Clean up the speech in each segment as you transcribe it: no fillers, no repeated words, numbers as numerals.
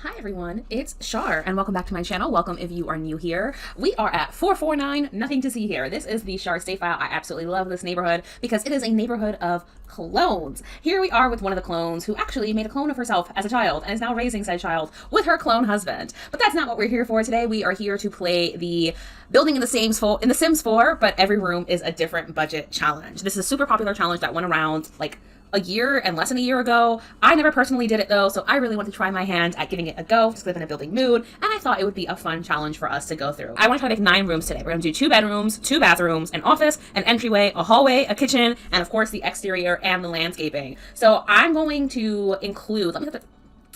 Hi everyone, it's Shar and welcome back to my channel. Welcome if you are new here. We are at 449, nothing to see here. This is the Shar Save file. I absolutely love this neighborhood because it is a neighborhood of clones. Here we are with one of the clones who actually made a clone of herself as a child and is now raising said child with her clone husband. But that's not what we're here for today. We are here to play the building in the Sims 4, but every room is a different budget challenge. This is a super popular challenge that went around like a year and less than a year ago. I never personally did it though, so I really want to try my hand at giving it a go, just live in a building mood, and I thought it would be a fun challenge for us to go through. I want to try to make 9 rooms today. We're going to do 2 bedrooms, 2 bathrooms, an office, an entryway, a hallway, a kitchen, and of course the exterior and the landscaping. So I'm going to include,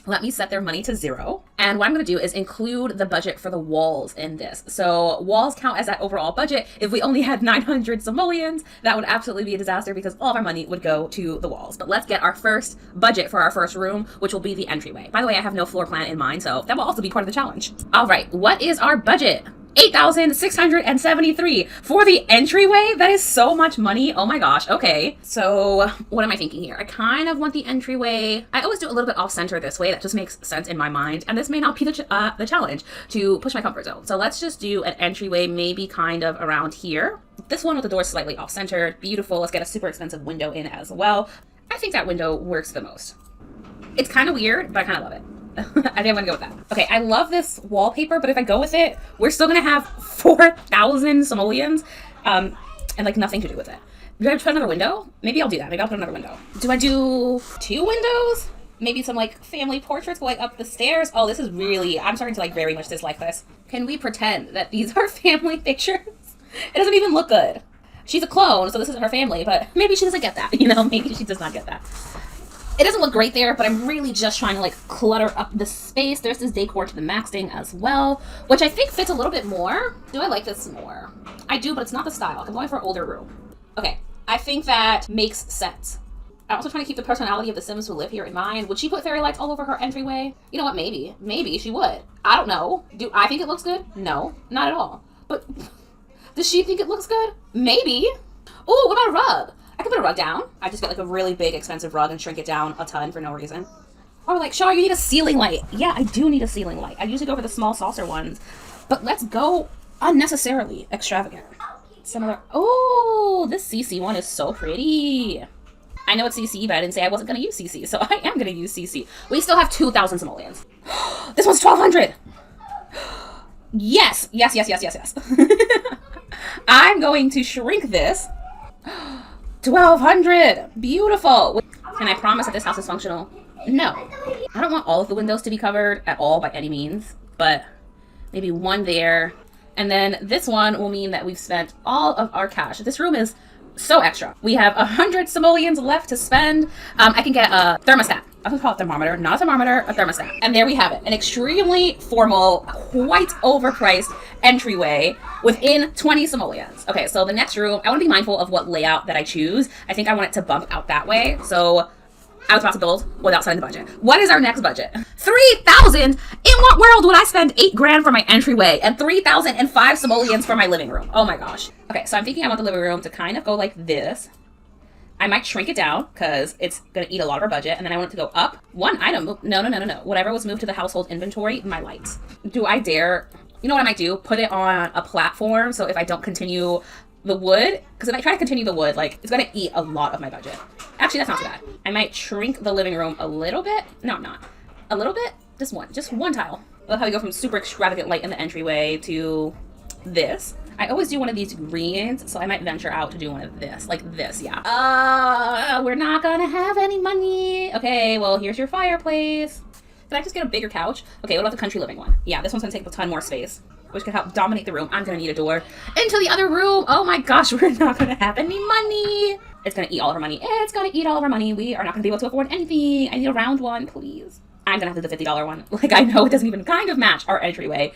let me set their money to 0. And what I'm going to do is include the budget for the walls in this. So walls count as that overall budget. If we only had 900 simoleons, that would absolutely be a disaster because all of our money would go to the walls. But let's get our first budget for our first room, which will be the entryway. By the way, I have no floor plan in mind, so that will also be part of the challenge. All right, what is our budget? 8,673 for the entryway. That is so much money. Oh my gosh. Okay. So what am I thinking here? I kind of want the entryway. I always do a little bit off center this way. That just makes sense in my mind. And this may not be the challenge to push my comfort zone. So let's just do an entryway, maybe kind of around here. This one with the door slightly off center. Beautiful. Let's get a super expensive window in as well. I think that window works the most. It's kind of weird, but I kind of love it. I think I'm gonna go with that. Okay, I love this wallpaper, but if I go with it, we're still gonna have 4,000 simoleons, and like nothing to do with it. Do I put another window? Maybe I'll do that. Maybe I'll put another window. Do I do 2 windows? Maybe some like family portraits going up the stairs. Oh, this is really, I'm starting to like very much dislike this. Can we pretend that these are family pictures? It doesn't even look good. She's a clone, so this isn't her family, but maybe she doesn't get that, you know? Maybe she does not get that. It doesn't look great there, but I'm really just trying to like clutter up the space. There's this decor to the maxing as well, which I think fits a little bit more. Do I like this more? I do, but it's not the style. I'm going for an older room. Okay, I think that makes sense. I'm also trying to keep the personality of the Sims who live here in mind. Would she put fairy lights all over her entryway? You know what, maybe. Maybe she would. I don't know. Do I think it looks good? No, not at all. But does she think it looks good? Maybe. Oh, what about a rug? I could put a rug down. I just get like a really big expensive rug and shrink it down a ton for no reason. Or like, Shar, you need a ceiling light. Yeah, I do need a ceiling light. I usually go for the small saucer ones, but let's go unnecessarily extravagant. Some other, oh, this CC one is so pretty. I know it's CC, but I didn't say I wasn't going to use CC, so I am going to use CC. We still have 2,000 simoleons. This one's 1,200. Yes, yes, yes, yes, yes, yes. I'm going to shrink this. 1,200! Beautiful! Can I promise that this house is functional? No. I don't want all of the windows to be covered at all by any means, but maybe one there. And then this one will mean that we've spent all of our cash. This room is so extra. We have 100 simoleons left to spend. I can get a thermostat. I was gonna call it thermometer, not a thermometer, a thermostat. And there we have it. An extremely formal, quite overpriced entryway within 20 simoleons. Okay, so the next room, I want to be mindful of what layout that I choose. I think I want it to bump out that way. So I was about to build without setting the budget. What is our next budget? 3,000? In what world would I spend 8 grand for my entryway and 3,005 simoleons for my living room? Oh my gosh. Okay, so I'm thinking I want the living room to kind of go like this. I might shrink it down because it's going to eat a lot of our budget. And then I want it to go up. One item. No. Whatever was moved to the household inventory, my lights. Do I dare? You know what I might do? Put it on a platform. So if I don't continue the wood, because if I try to continue the wood, like it's going to eat a lot of my budget. Actually, that's not too bad. I might shrink the living room a little bit. No, I'm not. A little bit. Just one tile. I love how we go from super extravagant light in the entryway to this. I always do one of these greens, so I might venture out to do one of this, like this, yeah. We're not gonna have any money. Okay, well, here's your fireplace. Can I just get a bigger couch? Okay, what about the country living one? Yeah, this one's gonna take a ton more space, which could help dominate the room. I'm gonna need a door into the other room. Oh my gosh, we're not gonna have any money. It's gonna eat all of our money. It's gonna eat all of our money. We are not gonna be able to afford anything. I need a round one, please. I'm gonna have to do the $50 one. Like, I know it doesn't even kind of match our entryway,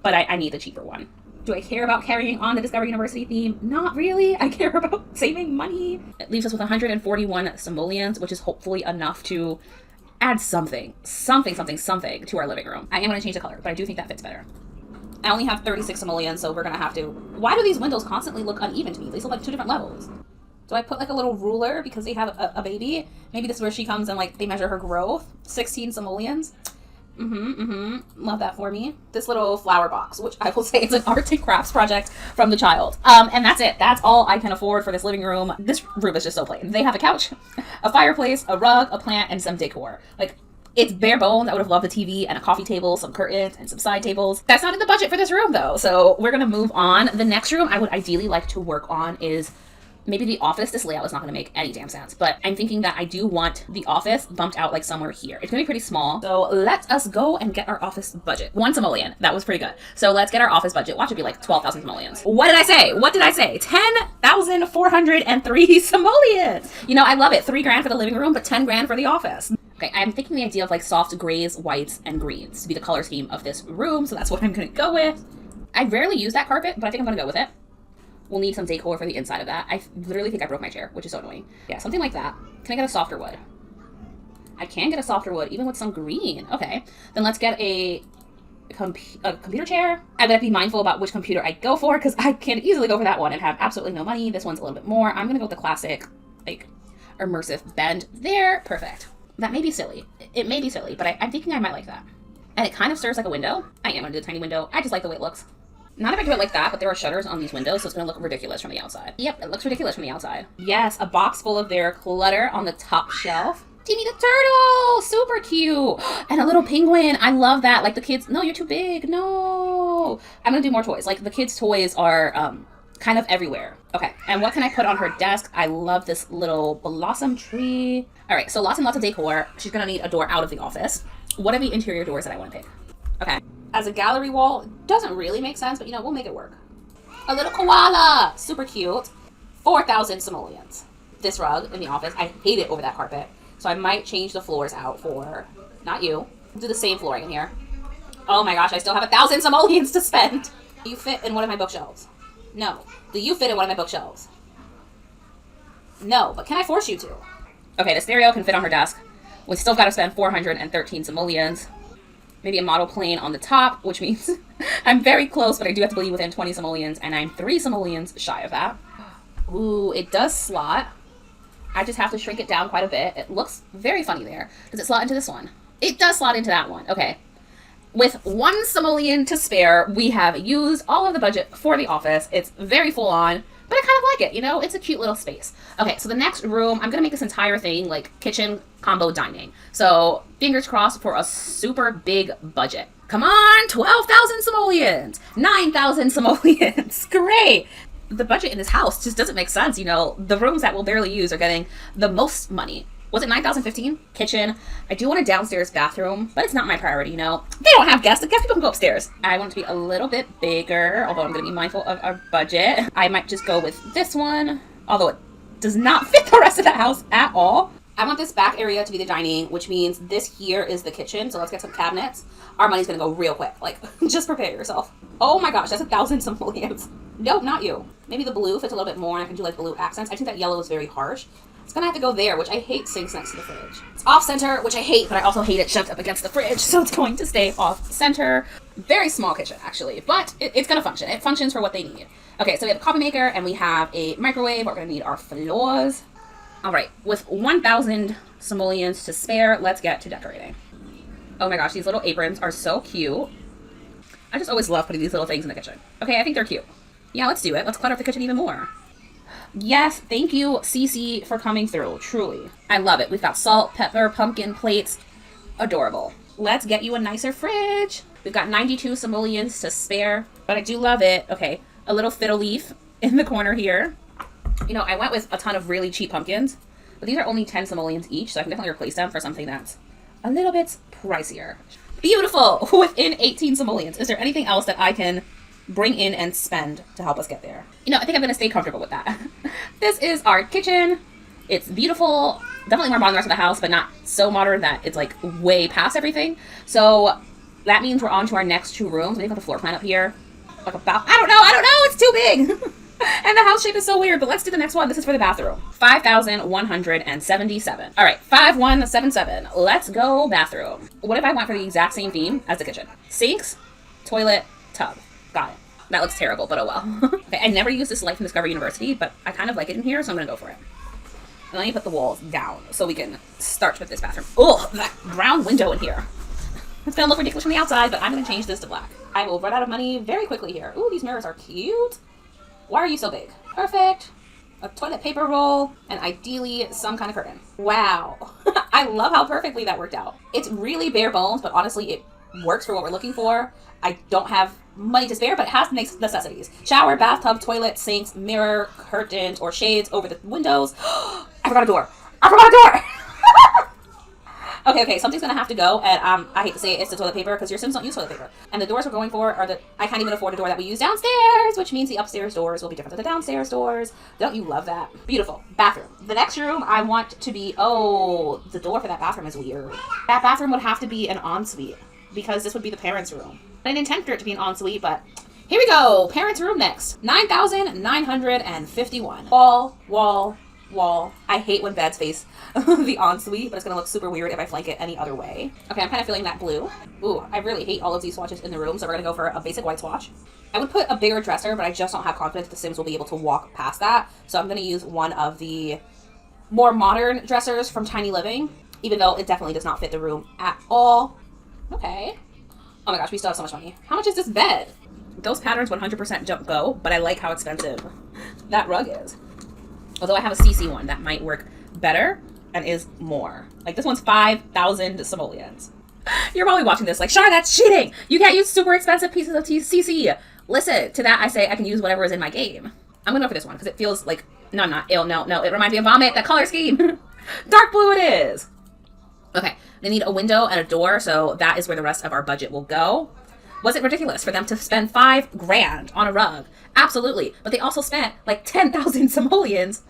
but I need the cheaper one. Do I care about carrying on the Discover University theme? Not really. I care about saving money. It leaves us with 141 simoleons, which is hopefully enough to add something to our living room. I am going to change the color, but I do think that fits better. I only have 36 simoleons, so we're going to have to... Why do these windows constantly look uneven to me? They look like 2 different levels. Do I put like a little ruler because they have a baby? Maybe this is where she comes and like they measure her growth. 16 simoleons. Love that for me. This little flower box, which I will say is an arts and crafts project from the child. And that's it. That's all I can afford for this living room. This room is just so plain. They have a couch, a fireplace, a rug, a plant, and some decor. Like, it's bare bones. I would have loved a TV and a coffee table, some curtains, and some side tables. That's not in the budget for this room, though. So we're going to move on. The next room I would ideally like to work on is maybe the office. This layout is not going to make any damn sense, but I'm thinking that I do want the office bumped out like somewhere here. It's going to be pretty small. So let us go and get our office budget. 1 simoleon. That was pretty good. So let's get our office budget. Watch it be like 12,000 simoleons. What did I say? What did I say? 10,403 simoleons. You know, I love it. 3 grand for the living room, but 10 grand for the office. Okay, I'm thinking the idea of like soft grays, whites, and greens to be the color scheme of this room. So that's what I'm going to go with. I rarely use that carpet, but I think I'm going to go with it. We'll need some decor for the inside of that. I literally think I broke my chair, which is so annoying. Yeah, something like that. Can I get a softer wood? I can get a softer wood, even with some green. Okay, then let's get a computer chair. I'm going to be mindful about which computer I go for, because I can easily go for that one and have absolutely no money. This one's a little bit more. I'm going to go with the classic, like, immersive bend there. Perfect. That may be silly. It may be silly, but I'm thinking I might like that. And it kind of serves like a window. I am going to do a tiny window. I just like the way it looks. Not if I do it like that, but there are shutters on these windows, so it's going to look ridiculous from the outside. Yep, it looks ridiculous from the outside. Yes, a box full of their clutter on the top shelf. Timmy the turtle! Super cute! And a little penguin. I love that. Like the kids... No, you're too big. No! I'm going to do more toys. Like the kids' toys are kind of everywhere. Okay, and what can I put on her desk? I love this little blossom tree. All right, so lots and lots of decor. She's going to need a door out of the office. What are the interior doors that I want to pick? Okay. As a gallery wall, it doesn't really make sense, but you know, we'll make it work. A little koala! Super cute. 4,000 simoleons. This rug in the office, I hate it over that carpet. So I might change the floors out for, not you, do the same flooring in here. Oh my gosh, I still have 1,000 simoleons to spend. Do you fit in one of my bookshelves? No. Do you fit in one of my bookshelves? No, but can I force you to? Okay, the stereo can fit on her desk. We still got to spend 413 simoleons. Maybe a model plane on the top, which means I'm very close, but I do have to be within 20 simoleons, and I'm 3 simoleons shy of that. Ooh, it does slot. I just have to shrink it down quite a bit. It looks very funny there. Does it slot into this one? It does slot into that one. Okay. With 1 simoleon to spare, we have used all of the budget for the office. It's very full on, but I kind of like it. You know, it's a cute little space. Okay, so the next room, I'm going to make this entire thing like kitchen combo dining. So fingers crossed for a super big budget. Come on, 12,000 simoleons, 9,000 simoleons. Great. The budget in this house just doesn't make sense. You know, the rooms that we'll barely use are getting the most money. Was it 9,015? Kitchen. I do want a downstairs bathroom, but it's not my priority, you know. They don't have guests. The guest people can go upstairs. I want it to be a little bit bigger, although I'm going to be mindful of our budget. I might just go with this one, although it does not fit the rest of the house at all. I want this back area to be the dining, which means this here is the kitchen. So let's get some cabinets. Our money's going to go real quick. Like, just prepare yourself. Oh my gosh, that's 1,000 simoleons. Nope, not you. Maybe the blue fits a little bit more, and I can do like blue accents. I think that yellow is very harsh. It's gonna have to go there, which I hate sinks next to the fridge. It's off center, which I hate, but I also hate it shoved up against the fridge, so it's going to stay off center. Very small kitchen, actually, but it's gonna function. It functions for what they need. Okay, so we have a coffee maker, and we have a microwave. We're gonna need our floors. All right, with 1,000 simoleons to spare, let's get to decorating. Oh my gosh, these little aprons are so cute. I just always love putting these little things in the kitchen. Okay, I think they're cute. Yeah, let's do it. Let's clutter up the kitchen even more. Yes, thank you, Cece, for coming through. Truly. I love it. We've got salt, pepper, pumpkin plates. Adorable. Let's get you a nicer fridge. We've got 92 simoleons to spare, but I do love it. Okay, a little fiddle leaf in the corner here. You know, I went with a ton of really cheap pumpkins, but these are only 10 simoleons each, so I can definitely replace them for something that's a little bit pricier. Beautiful! Within 18 simoleons. Is there anything else that I can bring in and spend to help us get there? You know, I think I'm going to stay comfortable with that. This is our kitchen. It's beautiful. Definitely more modern than the rest of the house, but not so modern that it's like way past everything. So that means we're on to our next 2 rooms. Maybe put the floor plan up here. Like about, I don't know, it's too big. And the house shape is so weird, but let's do the next one. This is for the bathroom. 5,177. All right, 5,177. Let's go bathroom. What if I went for the exact same theme as the kitchen? Sinks, toilet, tub. Got it. That looks terrible, but oh well. Okay, I never used this Life in Discovery University, but I kind of like it in here, so I'm gonna go for it. And let me put the walls down so we can start with this bathroom. Oh, that brown window in here. It's gonna look ridiculous from the outside, but I'm gonna change this to black. I will run out of money very quickly here. Ooh, these mirrors are cute. Why are you so big? Perfect. A toilet paper roll, and ideally some kind of curtain. Wow. I love how perfectly that worked out. It's really bare bones, but honestly, it works for what we're looking for. I don't have money to spare, but it has the necessities. Shower, bathtub, toilet, sinks, mirror, curtains, or shades over the windows. I forgot a door. I forgot a door! Okay, something's gonna have to go, and I hate to say it, it's the toilet paper, because your Sims don't use toilet paper. And the doors we're going for are I can't even afford a door that we use downstairs, which means the upstairs doors will be different than the downstairs doors. Don't you love that? Beautiful. Bathroom. The next room I want to be, the door for that bathroom is weird. That bathroom would have to be an ensuite, because this would be the parents' room. I didn't intend for it to be an ensuite, but here we go. Parents' room next. 9,951. Wall. I hate when beds face the ensuite, but it's gonna look super weird if I flank it any other way. Okay, I'm kind of feeling that blue. Ooh, I really hate all of these swatches in the room, so we're gonna go for a basic white swatch. I would put a bigger dresser, but I just don't have confidence the Sims will be able to walk past that, so I'm gonna use one of the more modern dressers from Tiny Living, even though it definitely does not fit the room at all. Okay. Oh my gosh, we still have so much money. How much is this bed? Those patterns 100% don't go, but I like how expensive that rug is. Although I have a CC one that might work better and is more. Like this one's 5,000 simoleons. You're probably watching this like, Shar, that's cheating! You can't use super expensive pieces of CC. Listen, to that I say I can use whatever is in my game. I'm gonna go for this one because it feels like, no, I'm not ill, no, it reminds me of vomit, that color scheme. Dark blue it is. Okay, they need a window and a door, so that is where the rest of our budget will go. Was it ridiculous for them to spend $5 grand on a rug? Absolutely. But they also spent like 10,000 simoleons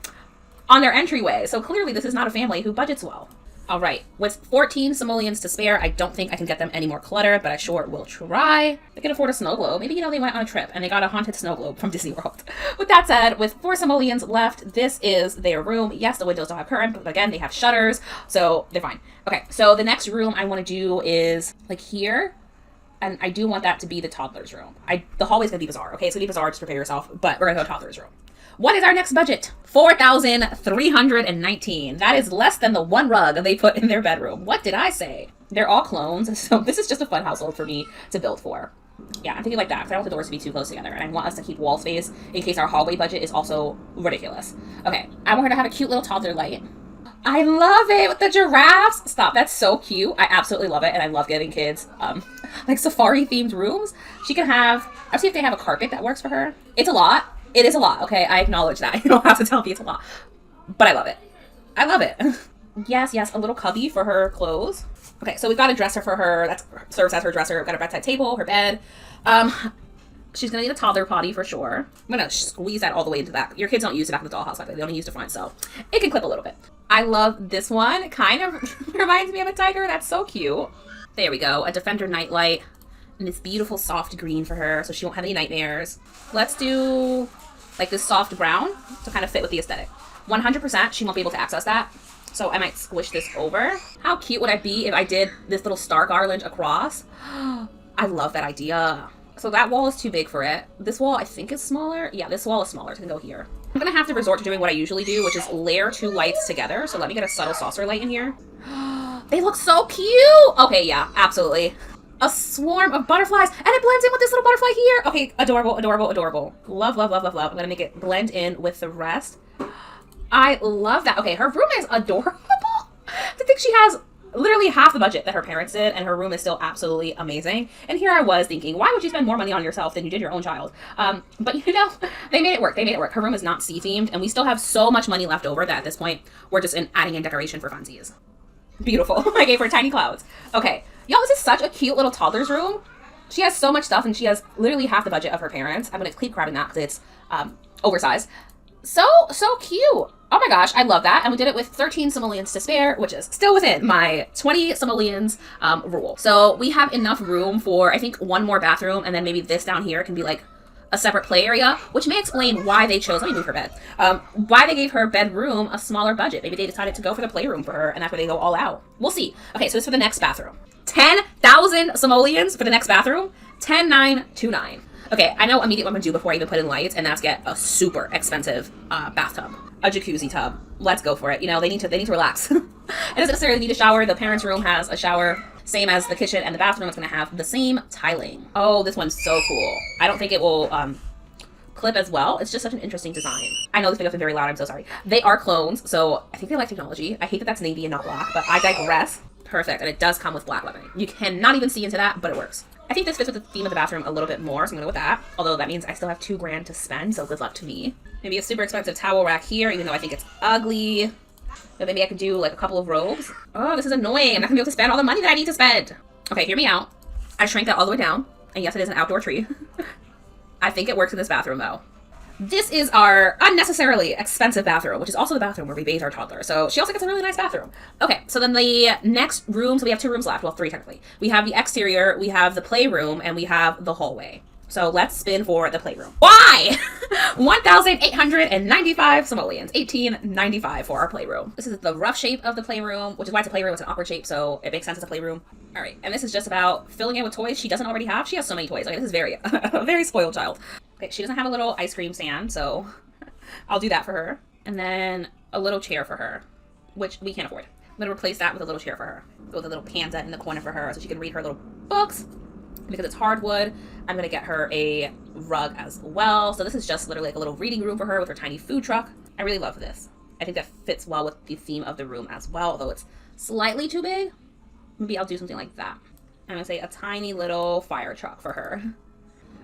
on their entryway. So clearly this is not a family who budgets well. All right. With 14 simoleons to spare, I don't think I can get them any more clutter, but I sure will try. They can afford a snow globe. Maybe, they went on a trip and they got a haunted snow globe from Disney World. With that said, with 4 simoleons left, this is their room. Yes, the windows don't have curtain, but again, they have shutters, so they're fine. Okay, so the next room I want to do is like here. And I do want that to be the toddler's room. The hallway's gonna be bizarre, okay? It's gonna be bizarre, just prepare yourself, but we're gonna go toddler's room. What is our next budget? 4,319. That is less than the one rug they put in their bedroom. What did I say? They're all clones, so this is just a fun household for me to build for. Yeah, I'm thinking like that, because I don't want the doors to be too close together, and I want us to keep wall space in case our hallway budget is also ridiculous. Okay, I want her to have a cute little toddler light. I love it with the giraffes. Stop, that's so cute. I absolutely love it, and I love getting kids like safari themed rooms. She can have, I'll see if they have a carpet that works for her. It's a lot. It is a lot, okay? I acknowledge that. You don't have to tell me it's a lot. But I love it. I love it. Yes, a little cubby for her clothes. Okay, so we've got a dresser for her that serves as her dresser. We've got a bedside table, her bed. She's gonna need a toddler potty for sure. I'm gonna squeeze that all the way into the back. Your kids don't use the back of the dollhouse, by the way. They only use the front, so it can clip a little bit. I love this one. Kind of reminds me of a tiger. That's so cute. There we go. A Defender nightlight. And this beautiful soft green for her, so she won't have any nightmares. Let's do like this soft brown to kind of fit with the aesthetic. 100% she won't be able to access that, so I might squish this over. How cute would I be if I did this little star garland across? I love that idea. So that wall is too big for it. This wall I think is smaller. Yeah, this wall is smaller. It's gonna go here. I'm gonna have to resort to doing what I usually do, which is layer 2 lights together. So let me get a subtle saucer light in here. They look so cute. Okay, yeah, absolutely. A swarm of butterflies, and it blends in with this little butterfly here. Okay, adorable, adorable, adorable. Love, love, love, love, love. I'm gonna make it blend in with the rest. I love that. Okay, her room is adorable. To think she has literally half the budget that her parents did, and her room is still absolutely amazing. And here I was thinking, why would you spend more money on yourself than you did your own child? But they made it work. They made it work. Her room is not sea themed, and we still have so much money left over that at this point we're just adding in decoration for funsies. Beautiful. I gave her tiny clouds. Okay, y'all, this is such a cute little toddler's room. She has so much stuff, and she has literally half the budget of her parents. I'm gonna keep grabbing that because it's oversized. So cute. Oh my gosh, I love that. And we did it with 13 simoleons to spare, which is still within my 20 simoleons rule. So we have enough room for, I think, one more bathroom, and then maybe this down here can be like a separate play area, which may explain why they chose, let me move her bed, why they gave her bedroom a smaller budget. Maybe they decided to go for the playroom for her, and that's where they go all out. We'll see. Okay, so this is for the next bathroom. 10,000 simoleons for the next bathroom. 10,929. Okay, I know immediately what I'm gonna do before I even put in lights, and that's get a super expensive bathtub, a jacuzzi tub. Let's go for it. They need to relax. It doesn't necessarily need a shower. The parents' room has a shower. Same as the kitchen and the bathroom, it's going to have the same tiling. Oh, this one's so cool. I don't think it will clip as well. It's just such an interesting design. I know this video's been very loud, I'm so sorry. They are clones, so I think they like technology. I hate that that's navy and not black, but I digress. Perfect, and it does come with black webbing. You cannot even see into that, but it works. I think this fits with the theme of the bathroom a little bit more, so I'm gonna go with that. Although that means I still have $2,000 to spend, so good luck to me. Maybe a super expensive towel rack here, even though I think it's ugly. But maybe I could do like a couple of robes. Oh, this is annoying. I'm not gonna be able to spend all the money that I need to spend. Okay, hear me out. I shrank that all the way down, and yes, it is an outdoor tree. I think it works in this bathroom though. This is our unnecessarily expensive bathroom, which is also the bathroom where we bathe our toddler. So she also gets a really nice bathroom. Okay, so then the next room, so we have 2 rooms left. Well, 3 technically. We have the exterior, we have the playroom, and we have the hallway. So let's spin for the playroom. Why? 1,895 simoleons. 1,895 for our playroom. This is the rough shape of the playroom, which is why it's a playroom. It's an awkward shape, so it makes sense as a playroom. All right, and this is just about filling it with toys she doesn't already have. She has so many toys. Okay, this is very, a very spoiled child. Okay, she doesn't have a little ice cream stand, so I'll do that for her. And then a little chair for her, which we can't afford. I'm gonna replace that with a little chair for her. Go with a little panda in the corner for her so she can read her little books. Because it's hardwood, I'm gonna get her a rug as well. So this is just literally like a little reading room for her with her tiny food truck. I really love this. I think that fits well with the theme of the room as well, although it's slightly too big. Maybe I'll do something like that. I'm gonna say a tiny little fire truck for her.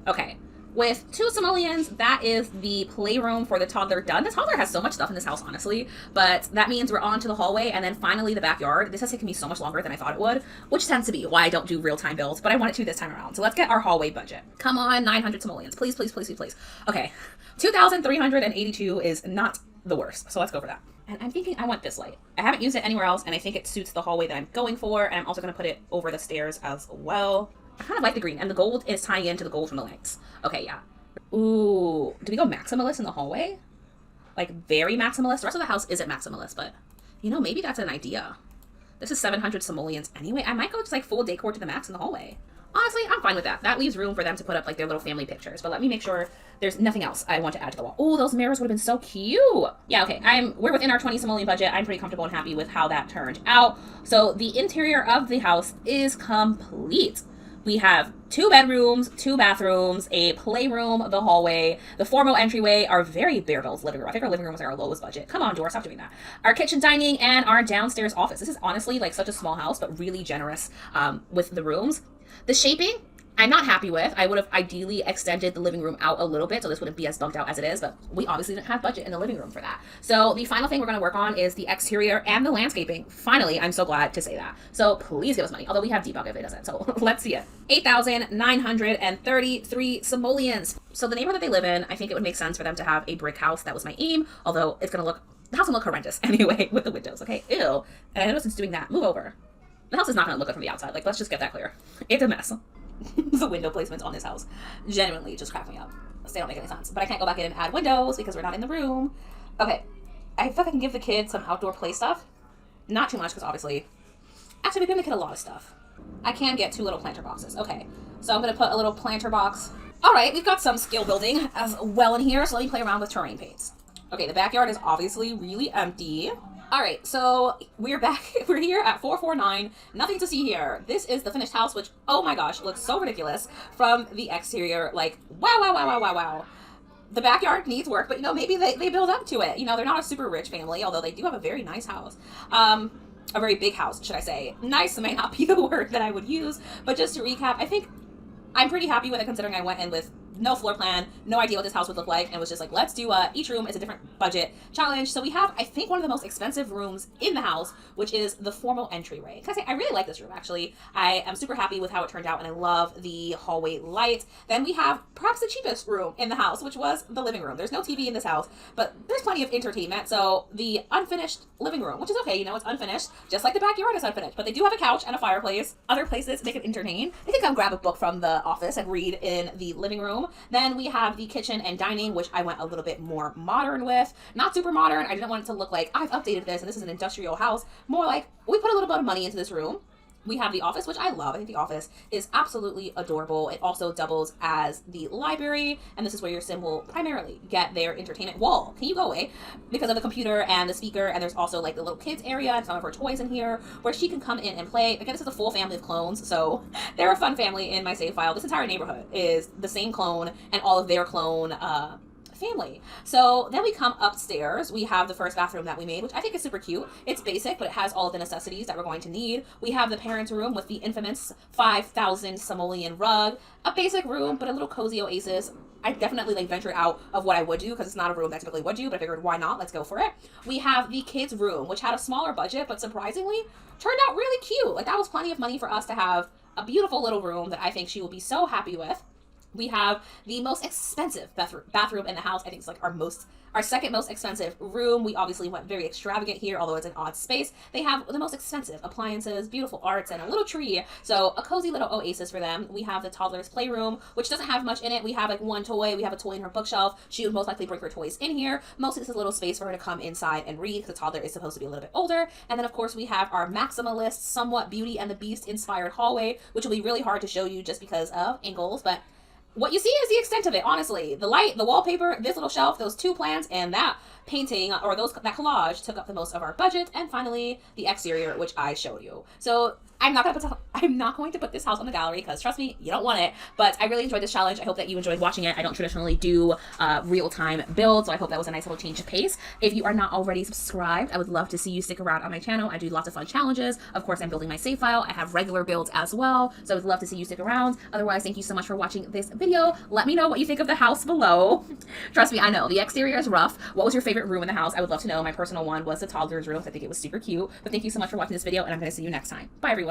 Okay. With 2 simoleons, that is the playroom for the toddler done. The toddler has so much stuff in this house, honestly, but that means we're on to the hallway and then finally the backyard. This has taken me so much longer than I thought it would, which tends to be why I don't do real-time builds, but I wanted to this time around. So let's get our hallway budget. Come on, 900 simoleons. Please, please, please, please, please. Okay, 2,382 is not the worst, so let's go for that. And I'm thinking I want this light. I haven't used it anywhere else, and I think it suits the hallway that I'm going for, and I'm also going to put it over the stairs as well. I kind of like the green, and the gold is tying into the gold from the lights. Okay, yeah. Ooh, do we go maximalist in the hallway? Like, very maximalist? The rest of the house isn't maximalist, but, you know, maybe that's an idea. This is 700 simoleons anyway. I might go just, like, full decor to the max in the hallway. Honestly, I'm fine with that. That leaves room for them to put up, like, their little family pictures. But let me make sure there's nothing else I want to add to the wall. Oh, those mirrors would have been so cute. Yeah, okay. We're within our 20 simoleon budget. I'm pretty comfortable and happy with how that turned out. So the interior of the house is complete. We have 2 bedrooms, 2 bathrooms, a playroom, the hallway, the formal entryway, our very bare bones living room. I think our living room was our lowest budget. Come on, door, stop doing that. Our kitchen, dining, and our downstairs office. This is honestly like such a small house, but really generous with the rooms. The shaping, I'm not happy with. I would have ideally extended the living room out a little bit, so this wouldn't be as bumped out as it is, but we obviously didn't have budget in the living room for that. So the final thing we're going to work on is the exterior and the landscaping. Finally, I'm so glad to say that. So please give us money, although we have debug if it doesn't, so let's see it. 8,933 simoleons. So the neighborhood that they live in, I think it would make sense for them to have a brick house. That was my aim, although it's going to look, the house will look horrendous anyway with the windows, okay? Ew. And I noticed it's doing that. Move over. The house is not going to look good from the outside. Like, let's just get that clear. It's a mess. The window placements on this house genuinely just crack me up. They don't make any sense. But I can't go back in and add windows because we're not in the room. Okay. I feel like I can give the kid some outdoor play stuff. Not too much because obviously... Actually, we've given the kid a lot of stuff. I can get 2 little planter boxes. Okay. So I'm going to put a little planter box. Alright, we've got some skill building as well in here. So let me play around with terrain paints. Okay, the backyard is obviously really empty. All right, so we're back. We're here at 449. Nothing to see here. This is the finished house, which, oh my gosh, looks so ridiculous from the exterior. Like, wow, wow, wow, wow, wow, wow. The backyard needs work, but, you know, maybe they build up to it. You know, they're not a super rich family, although they do have a very nice house. A very big house, should I say. Nice may not be the word that I would use, but just to recap, I think I'm pretty happy with it considering I went in with no floor plan, no idea what this house would look like, and was just like, let's do each room is a different budget challenge. So we have, I think, one of the most expensive rooms in the house, which is the formal entryway. Can I say, I really like this room, actually. I am super happy with how it turned out, and I love the hallway light. Then we have perhaps the cheapest room in the house, which was the living room. There's no TV in this house, but there's plenty of entertainment. So the unfinished living room, which is okay, you know, it's unfinished, just like the backyard is unfinished, but they do have a couch and a fireplace. Other places they can entertain. They can come grab a book from the office and read in the living room. Then we have the kitchen and dining, which I went a little bit more modern with. Not super modern. I didn't want it to look like I've updated this and this is an industrial house. More like we put a little bit of money into this room. We have the office, which I love. I think the office is absolutely adorable. It also doubles as the library, and this is where your sim will primarily get their entertainment. Wall, can you go away? Because of the computer and the speaker, and there's also like the little kids area and some of her toys in here where she can come in and play. Again, this is a full family of clones, so they're a fun family in my save file. This entire neighborhood is the same clone and all of their clone family. So then we come upstairs. We have the first bathroom that we made, which I think is super cute. It's basic, but it has all of the necessities that we're going to need. We have the parents' room with the infamous 5,000 simoleon rug. A basic room, but a little cozy oasis. I definitely like ventured out of what I would do because it's not a room that I typically would do, but I figured why not? Let's go for it. We have the kids' room, which had a smaller budget, but surprisingly turned out really cute. Like that was plenty of money for us to have a beautiful little room that I think she will be so happy with. We have the most expensive bathroom in the house. I think it's like our second most expensive room. We obviously went very extravagant here, although it's an odd space. They have the most expensive appliances, beautiful arts, and a little tree. So a cozy little oasis for them. We have the toddler's playroom, which doesn't have much in it. We have like one toy. We have a toy in her bookshelf. She would most likely bring her toys in here. Mostly this is a little space for her to come inside and read because the toddler is supposed to be a little bit older. And then of course we have our maximalist, somewhat Beauty and the Beast inspired hallway, which will be really hard to show you just because of angles, but what you see is the extent of it, honestly. The light, the wallpaper, this little shelf, those two plants, and that painting, or that collage took up the most of our budget. And finally, the exterior, which I showed you. So I'm not going to put this house on the gallery because trust me, you don't want it. But I really enjoyed this challenge. I hope that you enjoyed watching it. I don't traditionally do real-time builds, so I hope that was a nice little change of pace. If you are not already subscribed, I would love to see you stick around on my channel. I do lots of fun challenges. Of course, I'm building my save file. I have regular builds as well, so I would love to see you stick around. Otherwise, thank you so much for watching this video. Let me know what you think of the house below. Trust me, I know the exterior is rough. What was your favorite room in the house? I would love to know. My personal one was the toddler's room. I think it was super cute. But thank you so much for watching this video, and I'm going to see you next time. Bye, everyone.